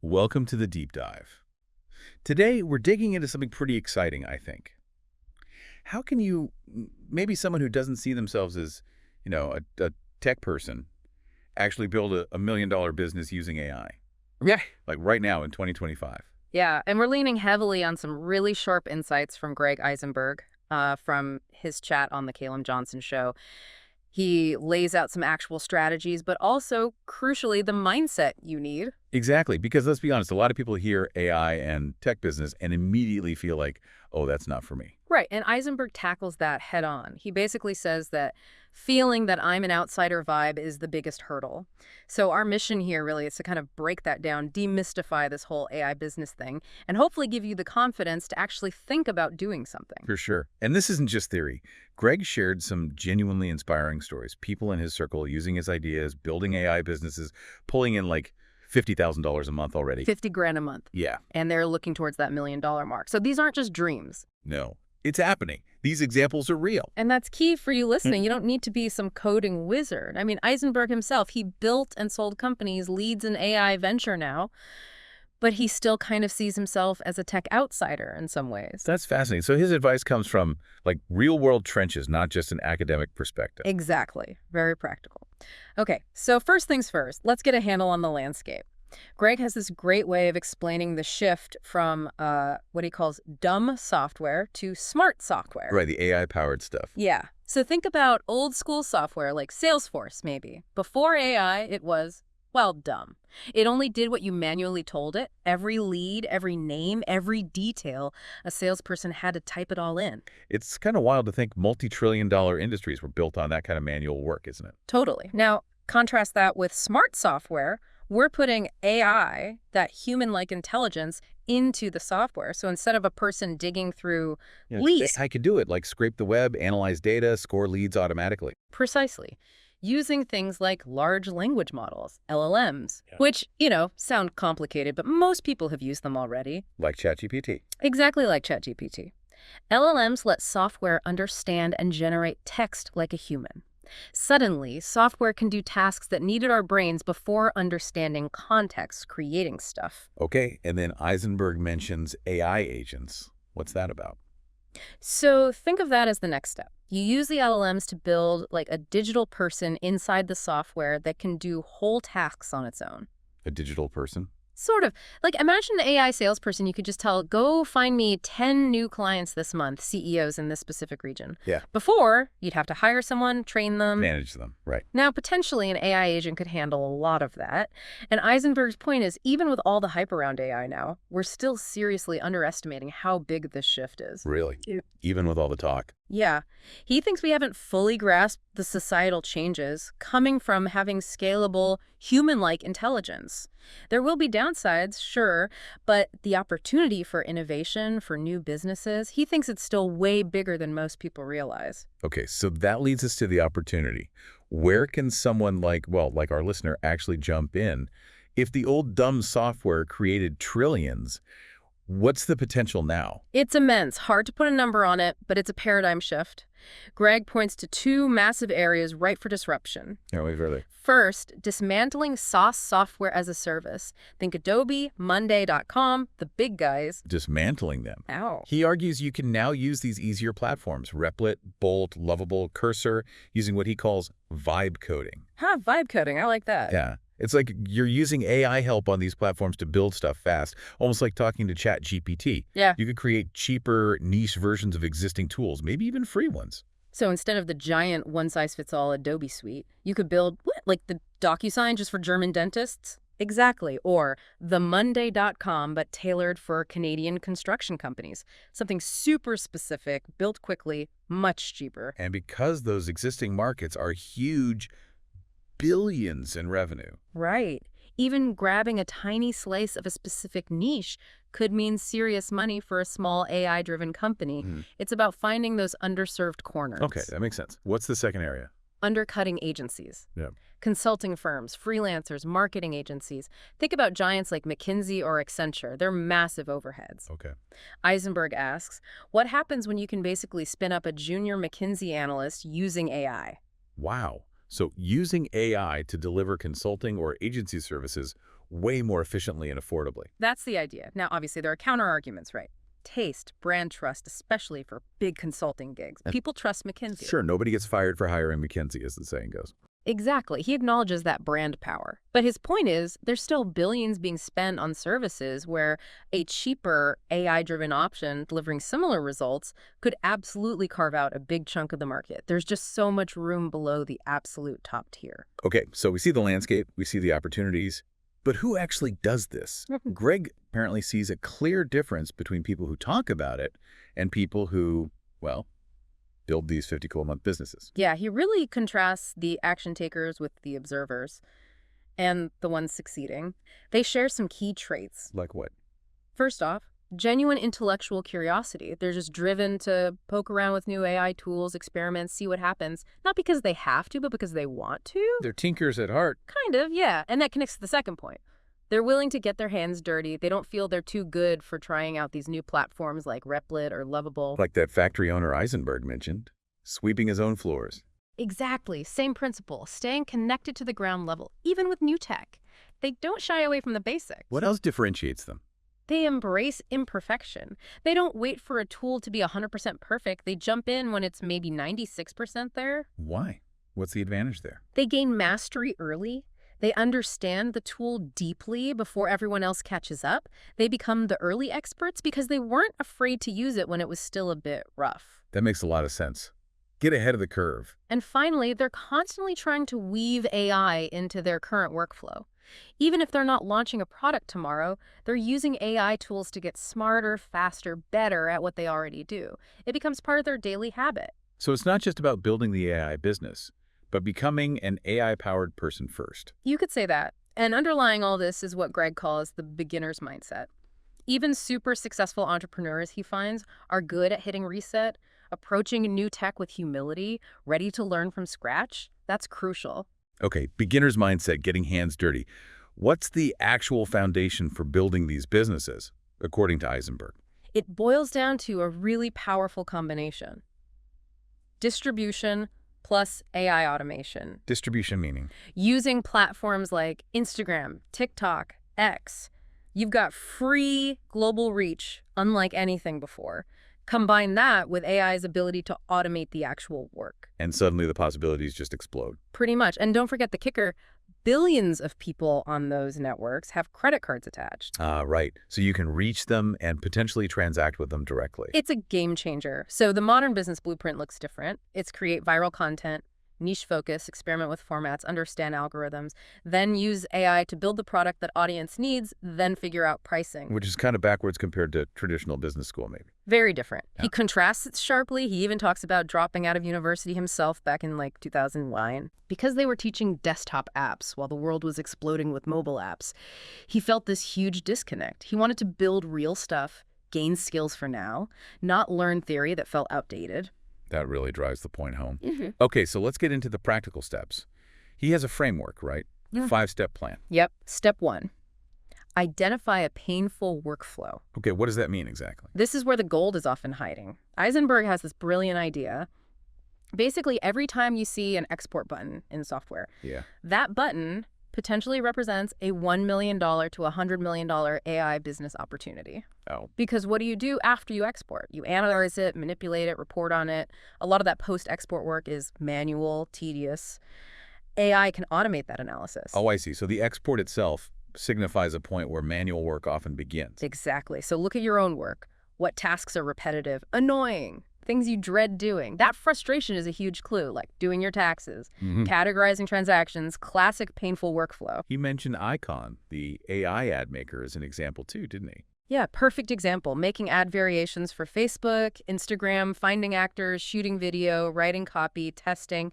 Welcome to the deep dive. Today, we're digging into something pretty exciting, I think. How can maybe someone who doesn't see themselves as, a tech person, actually build a million-dollar business using AI? Yeah. Like right now in 2025. Yeah, and we're leaning heavily on some really sharp insights from Greg Isenberg from his chat on the Calum Johnson show. He lays out some actual strategies, but also, crucially, the mindset you need. Exactly, because let's be honest, a lot of people hear AI and tech business and immediately feel like, oh, that's not for me. Right, and Eisenberg tackles that head on. He basically says that feeling that I'm an outsider vibe is the biggest hurdle. So our mission here really is to kind of break that down, demystify this whole AI business thing, and hopefully give you the confidence to actually think about doing something. For sure. And this isn't just theory. Greg shared some genuinely inspiring stories. People in his circle using his ideas, building AI businesses, pulling in like $50,000 a month already. 50 grand a month. Yeah. And they're looking towards that $1 million mark. So these aren't just dreams. No, it's happening. These examples are real. And that's key for you listening. You don't need to be some coding wizard. I mean, Eisenberg himself, he built and sold companies, leads an AI venture now, but he still kind of sees himself as a tech outsider in some ways. That's fascinating. So his advice comes from like real world trenches, not just an academic perspective. Exactly. Very practical. Okay, so first things first, let's get a handle on the landscape. Greg has this great way of explaining the shift from what he calls dumb software to smart software. Right, the AI-powered stuff. Yeah. So think about old school software like Salesforce, maybe. Before AI, it was, well, dumb. It only did what you manually told it. Every lead, every name, every detail, a salesperson had to type it all in. It's kind of wild to think multi-trillion-dollar industries were built on that kind of manual work, isn't it? Totally. Now, contrast that with smart software. We're putting AI, that human-like intelligence, into the software. So instead of a person digging through leads, I could do it, like scrape the web, analyze data, score leads automatically. precisely, using things like large language models, LLMs, which, sound complicated, but most people have used them already. Like ChatGPT. Exactly like ChatGPT. LLMs let software understand and generate text like a human. Suddenly, software can do tasks that needed our brains before understanding context, creating stuff. Okay, and then Isenberg mentions AI agents. What's that about? So think of that as the next step. You use the LLMs to build like a digital person inside the software that can do whole tasks on its own. A digital person? Sort of. Like, imagine an AI salesperson you could just tell, go find me 10 new clients this month, CEOs in this specific region. Yeah. Before, you'd have to hire someone, train them. Manage them, right. Now, potentially, an AI agent could handle a lot of that. And Eisenberg's point is, even with all the hype around AI now, we're still seriously underestimating how big this shift is. Really? Yeah. Even with all the talk. Yeah. He thinks we haven't fully grasped the societal changes coming from having scalable, human-like intelligence. There will be downsides, sure, but the opportunity for innovation, for new businesses, he thinks it's still way bigger than most people realize. Okay, so that leads us to the opportunity. Where can someone like our listener actually jump in? If the old dumb software created trillions, what's the potential now? It's immense. Hard to put a number on it, but it's a paradigm shift. Greg points to two massive areas ripe for disruption. Yeah, wait, really. First, dismantling SaaS software as a service. Think Adobe, Monday.com, the big guys. Dismantling them. Ow. He argues you can now use these easier platforms, Replit, Bolt, Lovable, Cursor, using what he calls vibe coding. Vibe coding. I like that. Yeah. It's like you're using AI help on these platforms to build stuff fast, almost like talking to ChatGPT. Yeah. You could create cheaper, niche versions of existing tools, maybe even free ones. So instead of the giant one-size-fits-all Adobe suite, you could build, like the DocuSign just for German dentists? Exactly. Or the Monday.com, but tailored for Canadian construction companies. Something super specific, built quickly, much cheaper. And because those existing markets are huge, billions in revenue. Right. Even grabbing a tiny slice of a specific niche could mean serious money for a small AI-driven company. It's about finding those underserved corners. Okay, that makes sense. What's the second area? Undercutting agencies. Yeah. Consulting firms, freelancers, marketing agencies. Think about giants like McKinsey or Accenture. They're massive overheads. Okay. Eisenberg asks, what happens when you can basically spin up a junior McKinsey analyst using AI? Wow. So using AI to deliver consulting or agency services way more efficiently and affordably. That's the idea. Now, obviously, there are counter-arguments, right? Taste, brand trust, especially for big consulting gigs. People trust McKinsey. Sure, nobody gets fired for hiring McKinsey, as the saying goes. Exactly. He acknowledges that brand power. But his point is, there's still billions being spent on services where a cheaper AI-driven option delivering similar results could absolutely carve out a big chunk of the market. There's just so much room below the absolute top tier. Okay, so we see the landscape, we see the opportunities, but who actually does this? Greg apparently sees a clear difference between people who talk about it and people who, well, build these 50 cool month businesses. Yeah, he really contrasts the action takers with the observers and the ones succeeding. They share some key traits. Like what? First off, genuine intellectual curiosity. They're just driven to poke around with new AI tools, experiments, see what happens. Not because they have to, but because they want to. They're tinkers at heart. Kind of, yeah. And that connects to the second point. They're willing to get their hands dirty. They don't feel they're too good for trying out these new platforms like Replit or Lovable. Like that factory owner Isenberg mentioned, sweeping his own floors. Exactly. Same principle. Staying connected to the ground level, even with new tech. They don't shy away from the basics. What else differentiates them? They embrace imperfection. They don't wait for a tool to be 100% perfect. They jump in when it's maybe 96% there. Why? What's the advantage there? They gain mastery early. They understand the tool deeply before everyone else catches up. They become the early experts because they weren't afraid to use it when it was still a bit rough. That makes a lot of sense. Get ahead of the curve. And finally, they're constantly trying to weave AI into their current workflow. Even if they're not launching a product tomorrow, they're using AI tools to get smarter, faster, better at what they already do. It becomes part of their daily habit. So it's not just about building the AI business, but becoming an AI-powered person first. You could say that. And underlying all this is what Greg calls the beginner's mindset. Even super successful entrepreneurs, he finds, are good at hitting reset, approaching new tech with humility, ready to learn from scratch. That's crucial. Okay, beginner's mindset, getting hands dirty. What's the actual foundation for building these businesses, according to Isenberg? It boils down to a really powerful combination. Distribution plus AI automation. Distribution meaning? Using platforms like Instagram, TikTok, X. You've got free global reach, unlike anything before. Combine that with AI's ability to automate the actual work. And suddenly the possibilities just explode. Pretty much. And don't forget the kicker. Billions of people on those networks have credit cards attached. Right. So you can reach them and potentially transact with them directly. It's a game changer. So the modern business blueprint looks different. It's create viral content, niche focus, experiment with formats, understand algorithms, then use AI to build the product that audience needs, then figure out pricing. Which is kind of backwards compared to traditional business school, maybe. Very different. Yeah. He contrasts it sharply. He even talks about dropping out of university himself back in like 2009 because they were teaching desktop apps while the world was exploding with mobile apps. He felt this huge disconnect. He wanted to build real stuff, gain skills for now, not learn theory that felt outdated. That really drives the point home. Okay, so let's get into the practical steps. He has a framework, right? Yeah. 5-step plan. Yep. Step 1. Identify a painful workflow. Okay, what does that mean exactly? This is where the gold is often hiding. Eisenberg has this brilliant idea. Basically, every time you see an export button in software, that button potentially represents a $1 million to $100 million AI business opportunity. Oh. Because what do you do after you export? You analyze it, manipulate it, report on it. A lot of that post-export work is manual, tedious. AI can automate that analysis. Oh, I see. So the export itself signifies a point where manual work often begins. Exactly. So look at your own work. What tasks are repetitive, annoying, things you dread doing? That frustration is a huge clue, like doing your taxes, categorizing transactions, classic painful workflow. He mentioned Icon, the AI ad maker, as an example too, didn't he? Yeah, perfect example. Making ad variations for Facebook, Instagram, finding actors, shooting video, writing copy, testing.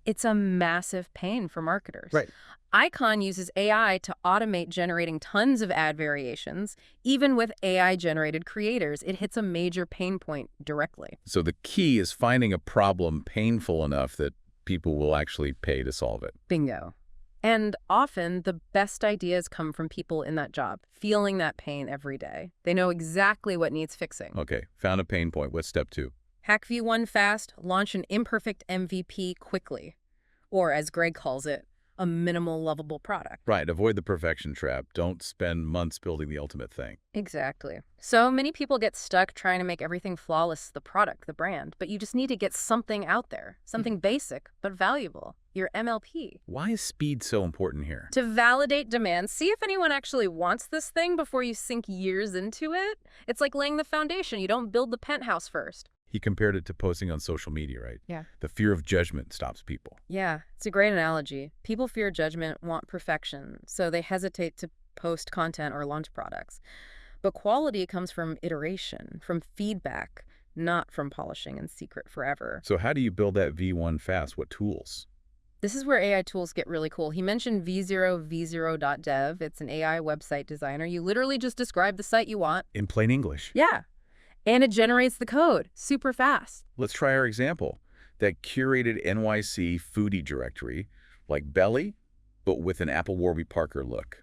It's a massive pain for marketers. Right. Icon uses AI to automate generating tons of ad variations. Even with AI-generated creators, it hits a major pain point directly. So the key is finding a problem painful enough that people will actually pay to solve it. Bingo. And often, the best ideas come from people in that job, feeling that pain every day. They know exactly what needs fixing. Okay, found a pain point. What's step 2? Hack V1 fast, launch an imperfect MVP quickly. Or, as Greg calls it, a minimal lovable product. Right, avoid the perfection trap. Don't spend months building the ultimate thing. Exactly. So many people get stuck trying to make everything flawless, the product, the brand, but you just need to get something out there, something basic but valuable, your MLP. Why is speed so important here? To validate demand, see if anyone actually wants this thing before you sink years into it. It's like laying the foundation. You don't build the penthouse first. He compared it to posting on social media, right? Yeah. The fear of judgment stops people. Yeah, it's a great analogy. People fear judgment, want perfection, so they hesitate to post content or launch products. But quality comes from iteration, from feedback, not from polishing in secret forever. So how do you build that V1 fast? What tools? This is where AI tools get really cool. He mentioned v0v0.dev. It's an AI website designer. You literally just describe the site you want. In plain English. Yeah. And it generates the code super fast. Let's try our example. That curated NYC foodie directory, like Belly, but with an Apple Warby Parker look.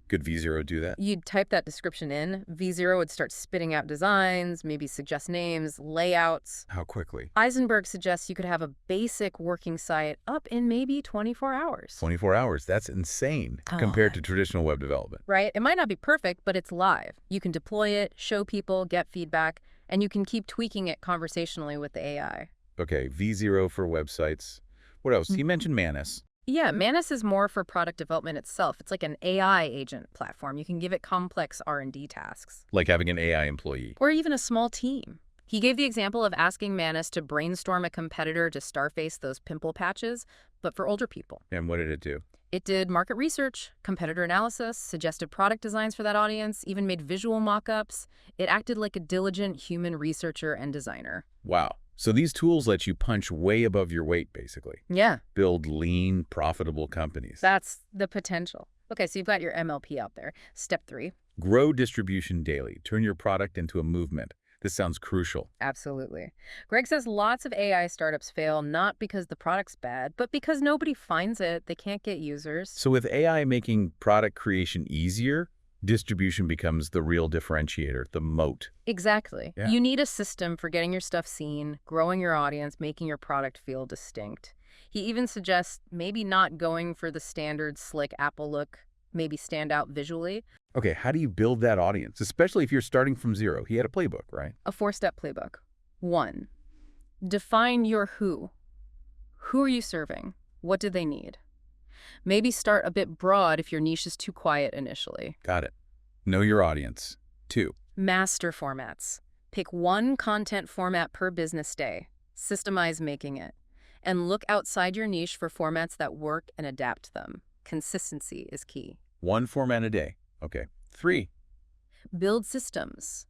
Could V0 do that? You'd type that description in. V0 would start spitting out designs, maybe suggest names, layouts. How quickly? Isenberg suggests you could have a basic working site up in maybe 24 hours. 24 hours. That's insane compared to traditional web development. Right? It might not be perfect, but it's live. You can deploy it, show people, get feedback, and you can keep tweaking it conversationally with the AI. Okay, V0 for websites. What else? He mentioned Manus. Yeah, Manus is more for product development itself. It's like an AI agent platform. You can give it complex R&D tasks. Like having an AI employee. Or even a small team. He gave the example of asking Manus to brainstorm a competitor to starface those pimple patches, but for older people. And what did it do? It did market research, competitor analysis, suggested product designs for that audience, even made visual mock-ups. It acted like a diligent human researcher and designer. Wow. So these tools let you punch way above your weight, basically. Yeah. Build lean, profitable companies. That's the potential. Okay, so you've got your MLP out there. Step 3. Grow distribution daily. Turn your product into a movement. This sounds crucial. Absolutely. Greg says lots of AI startups fail not because the product's bad, but because nobody finds it. They can't get users. So with AI making product creation easier, distribution becomes the real differentiator, the moat. Exactly. Yeah. You need a system for getting your stuff seen, growing your audience, making your product feel distinct. He even suggests maybe not going for the standard slick Apple look, maybe stand out visually. Okay, how do you build that audience, especially if you're starting from zero? He had a playbook, right? A 4-step playbook. 1. Define your who. Who are you serving? What do they need? Maybe start a bit broad if your niche is too quiet initially. Got it. Know your audience. 2. Master formats. Pick one content format per business day. Systemize making it. And look outside your niche for formats that work and adapt them. Consistency is key. 1 format a day. Okay. 3. Build systems.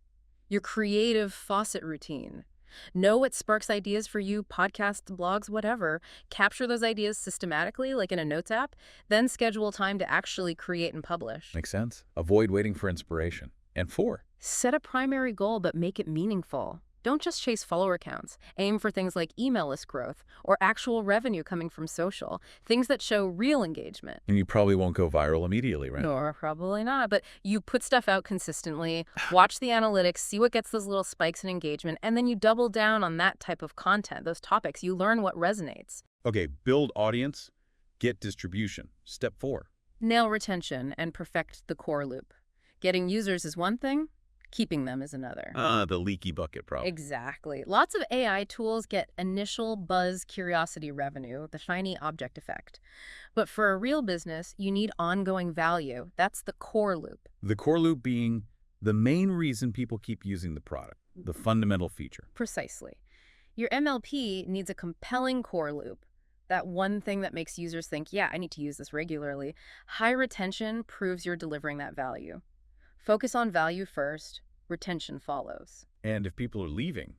Your creative faucet routine. Know what sparks ideas for you, podcasts, blogs, whatever. Capture those ideas systematically, like in a notes app, then schedule time to actually create and publish. Makes sense. Avoid waiting for inspiration. And 4. Set a primary goal, but make it meaningful. Don't just chase follower counts. Aim for things like email list growth or actual revenue coming from social, things that show real engagement. And you probably won't go viral immediately, right? No, probably not. But you put stuff out consistently, watch the analytics, see what gets those little spikes in engagement, and then you double down on that type of content, those topics. You learn what resonates. Okay, build audience, get distribution. Step 4. Nail retention and perfect the core loop. Getting users is one thing. Keeping them is another. The leaky bucket problem. Exactly. Lots of AI tools get initial buzz curiosity revenue, the shiny object effect. But for a real business, you need ongoing value. That's the core loop. The core loop being the main reason people keep using the product, the fundamental feature. Precisely. Your MLP needs a compelling core loop. That one thing that makes users think, yeah, I need to use this regularly. High retention proves you're delivering that value. Focus on value first, retention follows. And if people are leaving,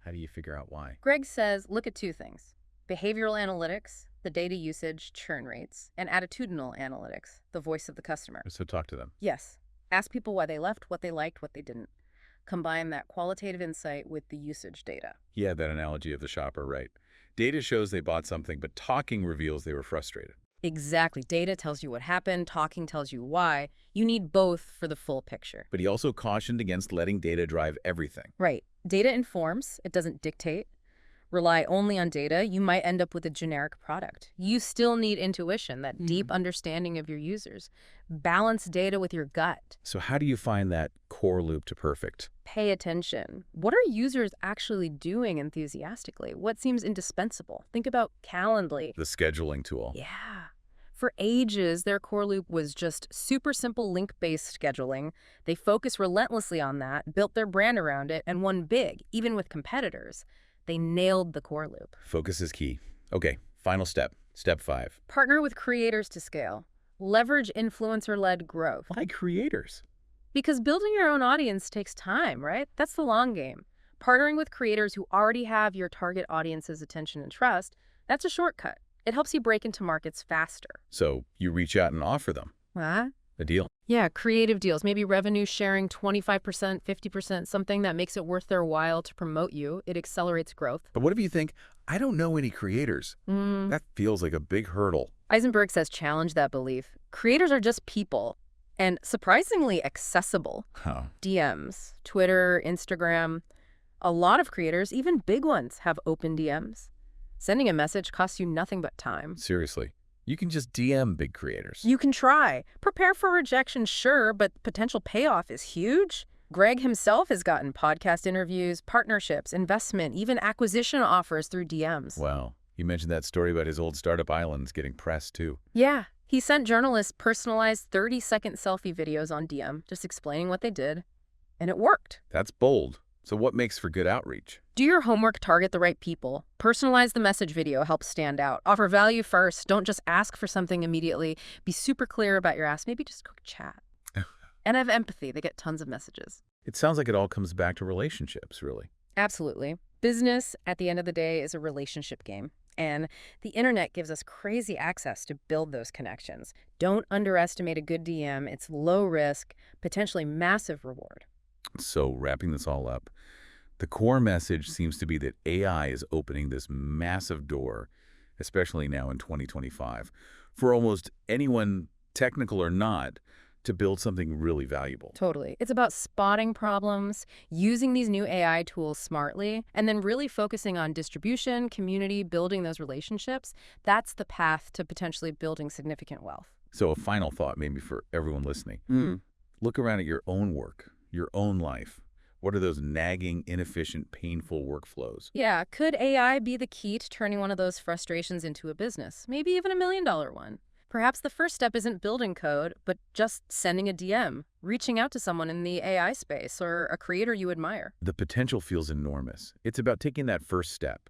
how do you figure out why? Greg says, look at 2 things. Behavioral analytics, the data usage, churn rates, and attitudinal analytics, the voice of the customer. So talk to them. Yes. Ask people why they left, what they liked, what they didn't. Combine that qualitative insight with the usage data. He had that analogy of the shopper, right? Data shows they bought something, but talking reveals they were frustrated. Exactly. Data tells you what happened, talking tells you why. You need both for the full picture. But he also cautioned against letting data drive everything. Right. Data informs, it doesn't dictate. rely only on data, you might end up with a generic product. You still need intuition, that deep understanding of your users. Balance data with your gut. So how do you find that core loop to perfect? Pay attention. What are users actually doing enthusiastically? What seems indispensable? Think about Calendly. The scheduling tool. Yeah. For ages, their core loop was just super simple link-based scheduling. They focused relentlessly on that, built their brand around it, and won big, even with competitors. They nailed the core loop. Focus is key. Okay, final step. Step 5. Partner with creators to scale. Leverage influencer-led growth. Why creators? Because building your own audience takes time, right? That's the long game. Partnering with creators who already have your target audience's attention and trust, that's a shortcut. It helps you break into markets faster. So you reach out and offer them What? a deal. Yeah, creative deals. Maybe revenue sharing 25%, 50%, something that makes it worth their while to promote you. It accelerates growth. But what if you think, I don't know any creators? That feels like a big hurdle. Isenberg says challenge that belief. Creators are just people and surprisingly accessible. Huh. DMs, Twitter, Instagram. A lot of creators, even big ones, have open DMs. Sending a message costs you nothing but time. Seriously. You can just DM big creators. You can try. Prepare for rejection, sure, but potential payoff is huge. Greg himself has gotten podcast interviews, partnerships, investment, even acquisition offers through DMs. Wow. You mentioned that story about his old startup islands getting pressed, too. Yeah, he sent journalists personalized 30-second selfie videos on DM, just explaining what they did. And it worked. That's bold. So what makes for good outreach? Do your homework, target the right people. Personalize the message video, help stand out. Offer value first. Don't just ask for something immediately. Be super clear about your ask. Maybe just a quick chat. And have empathy. They get tons of messages. It sounds like it all comes back to relationships, really. Absolutely. Business, at the end of the day, is a relationship game. And the internet gives us crazy access to build those connections. Don't underestimate a good DM. It's low risk, potentially massive reward. So wrapping this all up, the core message seems to be that AI is opening this massive door, especially now in 2025, for almost anyone, technical or not, to build something really valuable. Totally. It's about spotting problems, using these new AI tools smartly, and then really focusing on distribution, community, building those relationships. That's the path to potentially building significant wealth. So a final thought maybe for everyone listening. Look around at your own work, your own life. What are those nagging, inefficient, painful workflows? Yeah, could AI be the key to turning one of those frustrations into a business? Maybe even $1 million one. Perhaps the first step isn't building code, but just sending a DM, reaching out to someone in the AI space or a creator you admire. The potential feels enormous. It's about taking that first step,